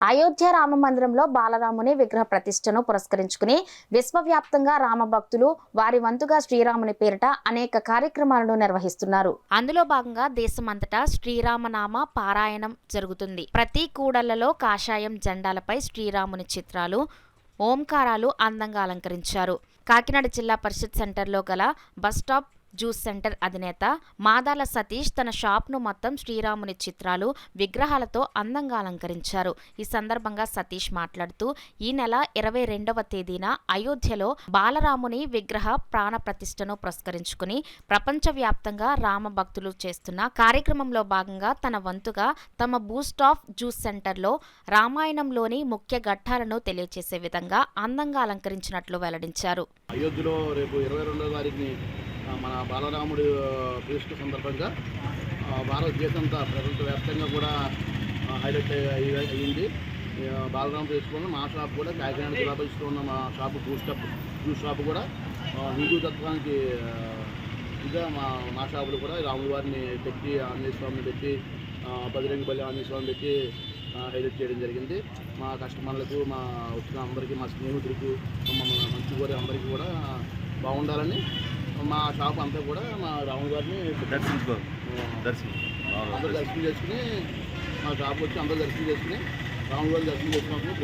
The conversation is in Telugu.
అయోధ్య రామ మందిరంలో బాలరాముని విగ్రహ ప్రతిష్టను పురస్కరించుకుని విశ్వవ్యాప్తంగా రామ భక్తులు వారి వంతుగా శ్రీరాముని పేరిట అనేక కార్యక్రమాలను నిర్వహిస్తున్నారు. అందులో భాగంగా దేశమంతటా శ్రీరామనామ పారాయణం జరుగుతుంది. ప్రతి కూడళ్లలో కాషాయం జెండాలపై శ్రీరాముని చిత్రాలు, ఓంకారాలు అందంగా అలంకరించారు. కాకినాడ జిల్లా పరిషత్ సెంటర్లో గల బస్టాప్ జ్యూస్ సెంటర్ అధినేత మాదాల సతీష్ తన షాప్ను మొత్తం శ్రీరాముని చిత్రాలు, విగ్రహాలతో అందంగా అలంకరించారు. ఈ సందర్భంగా సతీష్ మాట్లాడుతూ, ఈ నెల 22వ తేదీన అయోధ్యలో బాలరాముని విగ్రహ ప్రాణ ప్రతిష్టను పురస్కరించుకుని ప్రపంచవ్యాప్తంగా రామ భక్తులు చేస్తున్న కార్యక్రమంలో భాగంగా తన వంతుగా తమ బూస్టాప్ జ్యూస్ సెంటర్లో రామాయణంలోని ముఖ్య ఘట్టాలను తెలియజేసే విధంగా అందంగా అలంకరించినట్లు వెల్లడించారు. అయోధ్యలో రేపు 22వ తారీఖుని మన బాలరాముడి ఫెస్ట్ సందర్భంగా భారతదేశంతా ప్రపంచవ్యాప్తంగా కూడా హైలైట్ అయ్యింది. బాలరామ ఫెస్ట్లో మా షాప్ కూడా కాకినాడ జిల్లా పరిస్థితిలో ఉన్న మా షాపు జ్యూస్ షాపు కూడా హిందూ తత్వానికి ఇంకా మా షాపులు కూడా రాముడి వారిని పెట్టి, ఆంజనేయ స్వామిని పెట్టి, బజరంగబలి ఆంజనేయ స్వామిని పెట్టి హైలైట్ చేయడం జరిగింది. మా కస్టమర్లకు, మా వచ్చిన అందరికీ, మా స్నేహితులకు, మంచి కోరే అందరికీ కూడా బాగుండాలని మా షాప్ అంతా కూడా మా రాముడి గారిని అందరూ దర్శనం చేసుకుని మా షాప్ వచ్చి అందరూ దర్శనం చేసుకుని రాముడి గారిని దర్శనం చేసుకున్నప్పుడు